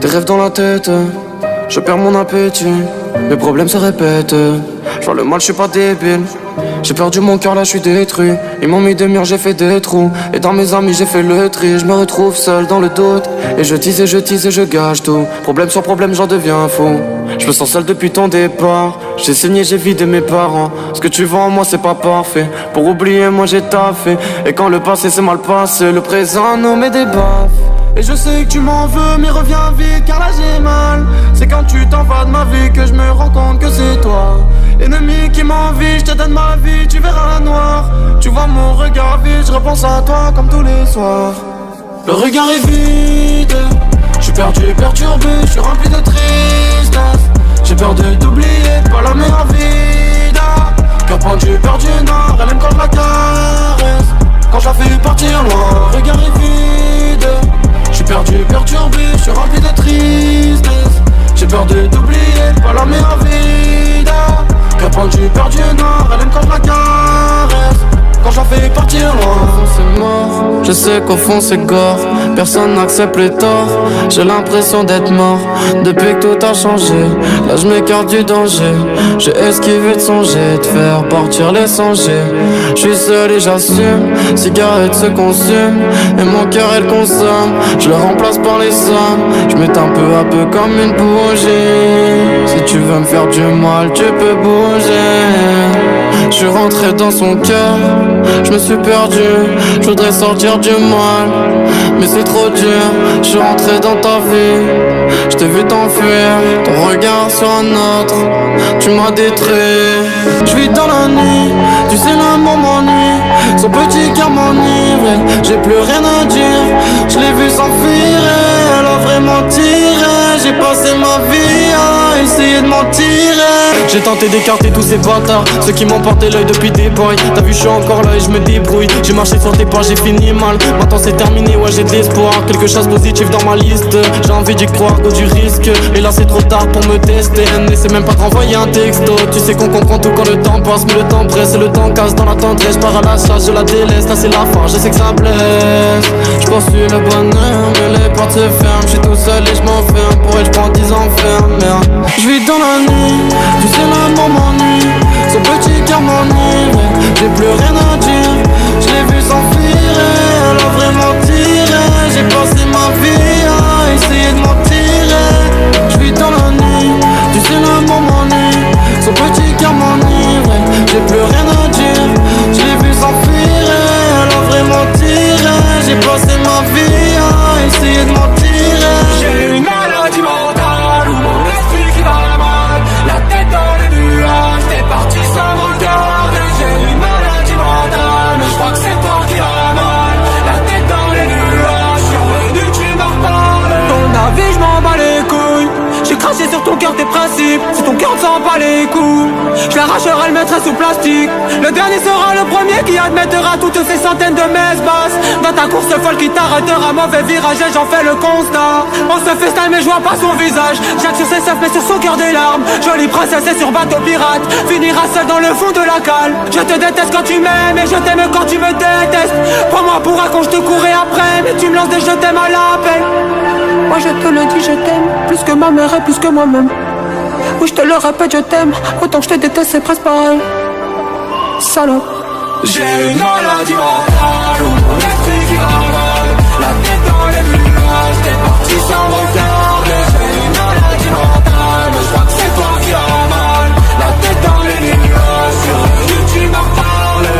Des rêves dans la tête, je perds mon appétit. Mes problèmes se répètent. Je vois le mal, je suis pas débile. J'ai perdu mon cœur, là je suis détruit. Ils m'ont mis des murs, j'ai fait des trous. Et dans mes amis j'ai fait le tri. Je me retrouve seul dans le doute. Et je tease et je tease et je gâche tout. Problème sur problème, j'en deviens fou. Je me sens seul depuis ton départ. J'ai saigné, j'ai vidé mes parents. Ce que tu vois en moi c'est pas parfait. Pour oublier moi j'ai taffé. Et quand le passé c'est mal passé, le présent nous met des baffes. Et je sais que tu m'en veux, mais reviens vite car là j'ai mal. C'est quand tu t'en vas de ma vie que je me rends compte que c'est toi. Ennemi qui m'envie, je te donne ma vie, tu verras noir. Tu vois mon regard vide, je repense à toi comme tous les soirs. Le regard est vide, je suis perdu, perturbé, je suis rempli de tristesse. J'ai peur de t'oublier, pas la meilleure vida. Cœur pendu, perdu, noir, elle aime quand je la caresse. Quand je la fais partir loin, le regard est vide. Je suis perdu, perturbé, je suis rempli de tristesse. J'ai peur de t'oublier, pas la meilleure vida. Cœur pendu, perdu, noir, elle aime quand je la caresse. Quand j'en fais partir loin, c'est mort. Je sais qu'au fond c'est gore. Personne n'accepte les torts. J'ai l'impression d'être mort depuis que tout a changé. Là je m'écarte du danger. J'ai esquivé de songer, de faire partir les songers. Je suis seul et j'assume. Cigarette se consume et mon cœur elle consomme. Je le remplace par les sommes. Je m'éteins peu à peu comme une bougie. Si tu veux me faire du mal, tu peux bouger. Je suis rentré dans son cœur. Je me suis perdu, je voudrais sortir du mal, mais c'est trop dur. Je suis rentré dans ta vie, je t'ai vu t'enfuir. Ton regard sur un autre, tu m'as détruit. Je vis dans la nuit, tu sais l'amour m'ennuie. Son petit cœur m'enivre, j'ai plus rien à dire. Je l'ai vu s'enfuir, elle a vraiment tiré. J'ai passé ma vie à essayer de mentir. J'ai tenté d'écarter tous ces bâtards, ceux qui m'ont porté l'œil depuis des boys. T'as vu, je suis encore là et je me débrouille. J'ai marché sur tes pas, j'ai fini mal. Maintenant c'est terminé, ouais j'ai de l'espoir. Quelque chose de positif dans ma liste. J'ai envie d'y croire, cause du risque. Et là c'est trop tard pour me tester. N'essaie même pas de renvoyer un texto. Tu sais qu'on comprend tout quand le temps passe, mais le temps presse et le temps casse dans la tendresse. Je pars à la chasse, je la délaisse, là c'est la fin, je sais que ça blesse. Je poursuis le bonheur, mais les portes se ferment. Je suis tout seul et je m'enferme. Pour elle je prends 10 ans ferme, merde. Je vis dans la nuit, tu sais l'amour m'ennuie. Son petit cœur m'enivre, j'ai plus rien à dire. Je l'ai vu s'enfuir, elle a vraiment tiré. J'ai passé ma vie à essayer de mentir. Je vis dans la nuit, tu sais l'amour m'ennuie. Son petit cœur m'enivre, j'ai plus rien à dire. Je l'ai vu s'enfuir, elle a vraiment tiré. J'ai passé ma vie à essayer de mentir. J'ai une maladie mentale où mon esprit qui va mal. La tête dans les nuages, t'es parti sans me regarder. J'ai une maladie mentale, mais je crois que c'est toi qui as mal. La tête dans les nuages, je suis revenu, tu m'as reparlé. Ton avis, je m'en bats les couilles. J'ai craché sur ton cœur tes principes. Si ton cœur ne sent pas les coups, je l'arracherai, le mettrai sous plastique. Le dernier sera le premier qui admettra toutes ces centaines de messes basses. Dans ta course folle qui t'arrêtera, mauvais virage et j'en fais le constat. On se festin mais je vois pas son visage. Jacques sur ses seufs mais sur son cœur des larmes. Jolie princesse et sur bateau pirate, finira seule dans le fond de la cale. Je te déteste quand tu m'aimes et je t'aime quand tu me détestes. Prends-moi pour un con, je te courais après, mais tu me lances des je t'aime à l'appel. Moi je te le dis, je t'aime plus que ma mère et plus que moi-même. Oui je te le répète, je t'aime autant que je te déteste, c'est presque pareil. Salope. J'ai une maladie mentale où mon esprit qui va mal. La tête dans les nuages, t'es parti sans me regarder. J'ai une maladie mentale, mais je crois que c'est toi qui as mal. La tête dans les nuages, je suis revenu, tu m'as parlé.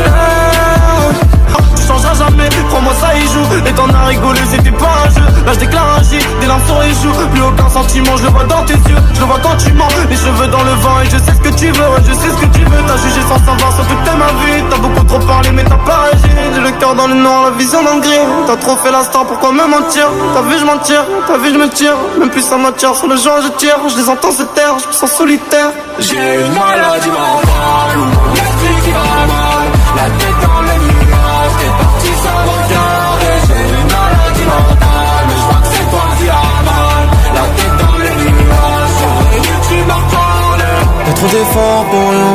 Tu changeras jamais, crois-moi ça y joue. Et t'en as rigolé, c'était pas un jeu. Là je déclare un J, des larmes sur les joues. Plus aucun sentiment, je le vois dans tes yeux. Je le vois quand tu mens, les cheveux dans le vent. Et je sais ce que tu veux, ouais, je sais ce que tu veux. T'as jugé sans savoir ce que t'aimes ma vie. T'as beaucoup trop parlé mais t'as pas agi. J'ai le cœur dans le noir, la vision dans le gris. T'as trop fait l'instant, pourquoi me mentir? T'as vu je m'en tire, t'as vu je me tire. Même plus ça m'attire, sur le jour je tire. Je les entends se taire, je me sens solitaire. J'ai une maladie mentale où mon esprit qui va mal. La tête dans les nuages, t'es parti sans me regarder. J'ai une maladie mentale, mais je crois que c'est toi qui as mal. La tête dans les nuages, je suis revenu, tu m'as reparlé. Y'a trop d'efforts pour rien,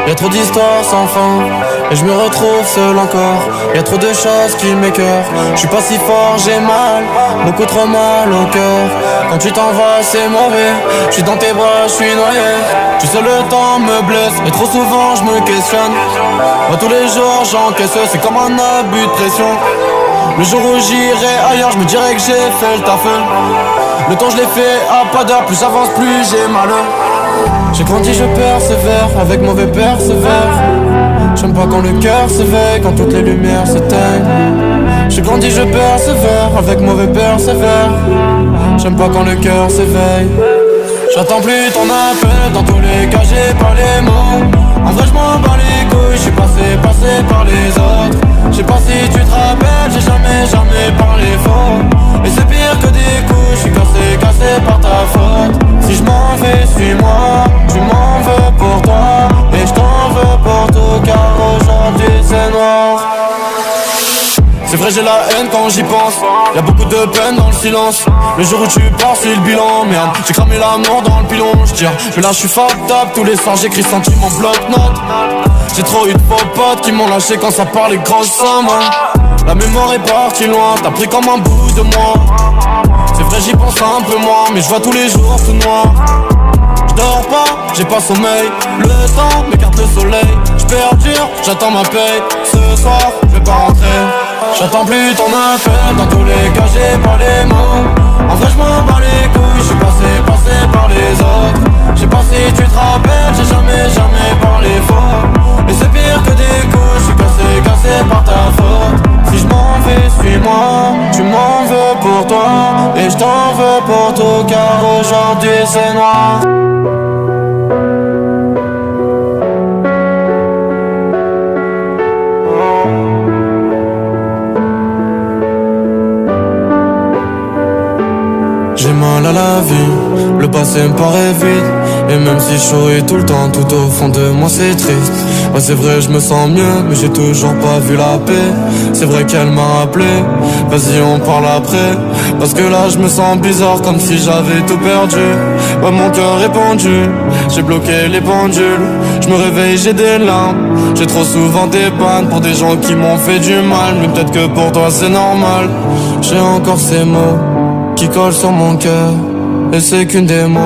y'a trop d'histoires sans fin. et je me retrouve seul encore. Y'a trop de choses qui m'écœurent. Je suis pas si fort, j'ai mal, beaucoup trop mal au cœur. Quand tu t'en vas c'est mauvais, je suis dans tes bras, je suis noyé. Tu sais le temps me blesse, et trop souvent je me questionne. Moi tous les jours j'encaisse, c'est comme un abus de pression. Le jour où j'irai ailleurs, je me dirais que j'ai fait le taf. Le temps je l'ai fait à pas d'heure, plus j'avance plus j'ai mal. J'ai grandi, je persévère, avec mauvais persévère. J'aime pas quand le cœur s'éveille, quand toutes les lumières s'éteignent. J'ai grandi, je persévère, avec mauvais persévère. J'aime pas quand le cœur s'éveille. J'attends plus ton appel, dans tous les cas j'ai pas les mots. En vrai je m'en bats les couilles, je suis passé par les autres. Je sais pas si tu te rappelles, j'ai jamais parlé faux. Et c'est pire que des coups, je suis cassé par ta faute. Si je m'en vais, suis-moi, tu m'en veux pour toi. Et je t'en veux pour tout, car aujourd'hui c'est noir. C'est vrai j'ai la haine quand j'y pense, y'a beaucoup de peine dans le silence. Le jour où tu pars c'est le bilan, merde. J'ai cramé l'amour dans le pilon, j'tire. Mais là j'suis fucked up, tous les soirs j'écris sentiments bloc-notes. J'ai trop eu de faux potes qui m'ont lâché quand ça parlait grosse somme. La mémoire est partie loin, t'as pris comme un bout de moi. C'est vrai j'y pense un peu moins, mais j'vois tous les jours tout noir. J'dors pas, j'ai pas sommeil, le temps m'écarte le soleil. J'perdure, j'attends ma paye, ce soir j'vais pas rentrer. J'attends plus ton appel, dans tous les cas j'ai pas les mots. En vrai j'm'en bats les couilles, j'suis passé par les autres. J'sais pas si tu te rappelles, j'ai jamais parlé faux. Et c'est pire que des coups, j'suis cassé par ta faute. Si j'm'en vais, suis-moi, tu m'en veux pour toi. Et j't'en veux pour tout, car aujourd'hui c'est noir. J'ai mal à la vie, le passé me paraît vide. Et même si je souris tout le temps, tout au fond de moi c'est triste. Ouais c'est vrai je me sens mieux, mais j'ai toujours pas vu la paix. C'est vrai qu'elle m'a appelé, vas-y on parle après. Parce que là je me sens bizarre, comme si j'avais tout perdu. Ouais mon cœur est pendu, j'ai bloqué les pendules. Je me réveille j'ai des larmes, j'ai trop souvent des pannes pour des gens qui m'ont fait du mal. Mais peut-être que pour toi c'est normal. J'ai encore ces mots qui colle sur mon cœur, et c'est qu'une démo,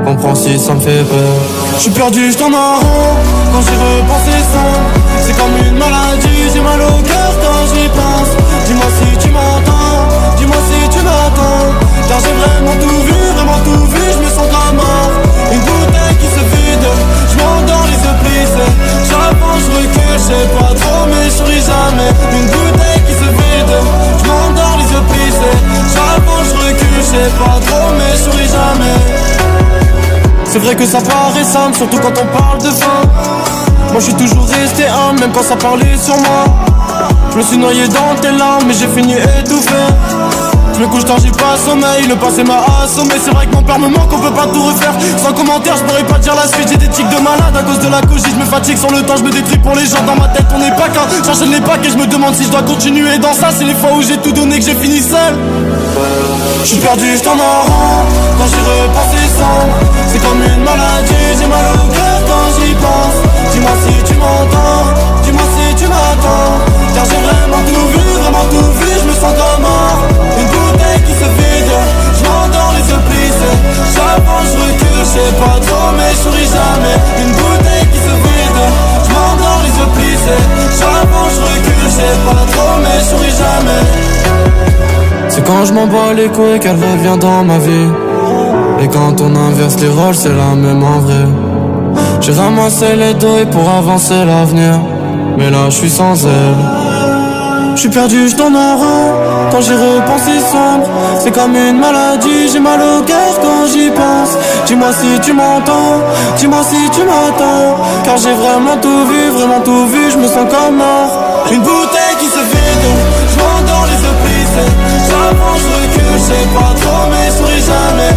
comprends si ça me fait peur. J'suis perdu, j'tourne en rond, quand j'y repense les sons. C'est comme une maladie, j'ai mal au cœur quand j'y pense. Dis-moi si tu m'entends, dis-moi si tu m'attends. Car j'ai vraiment tout vu, j'me sens comme mort. Une bouteille qui se vide, j'm'endors les yeux plissés. J'avance, j'recule, j'sais pas trop mais j'souris jamais. Une bouteille qui se vide, j'm'endors les yeux plissés. J'avance, j'recule, j'sais pas trop mais j'souris jamais. C'est vrai que ça paraît simple, surtout quand on parle de fin. Moi je suis toujours resté humble, même quand ça parlait sur moi. Je me suis noyé dans tes larmes, mais j'ai fini étouffé. Je me couche tard, j'ai pas sommeil, le passé m'a assommé. C'est vrai que mon père me manque, on peut pas tout refaire. Sans commentaire, je pourrais pas dire la suite. J'ai des tics de malade à cause de la couche. Je me fatigue sur le temps, je me détruis pour les gens. Dans ma tête on n'est pas qu'un, j'enchaîne les packs et je me demande si je dois continuer dans ça. C'est les fois où j'ai tout donné que j'ai fini seul. Je suis perdu, je tourne en rond, quand j'y repense les sons. C'est comme une maladie, j'ai mal au cœur quand j'y pense. Dis-moi si tu m'entends, dis-moi si tu m'attends. Car j'ai vraiment tout vu, je me sens comme mort. Une bouteille qui se vide, je m'endors les yeux plissés. J'avance, je recule, je sais pas trop mais je souris jamais. Une bouteille qui se vide, je m'endors les yeux plissés. J'avance, je recule, je sais pas trop mais je souris jamais. C'est quand je m'en bats les couilles qu'elle revient dans ma vie. Et quand on inverse les rôles c'est la même en vrai. J'ai ramassé les douilles pour avancer l'avenir, mais là je suis sans elle. Je suis perdu, je tourne en rond, quand j'y repense c'est sombre. C'est comme une maladie, j'ai mal au cœur quand j'y pense. Dis-moi si tu m'entends, dis-moi si tu m'attends. Car j'ai vraiment tout vu, je me sens comme mort. Une bouteille qui se vide, je m'endors les yeux plissés. J'avance, je recule, je sais pas trop mais je souris jamais.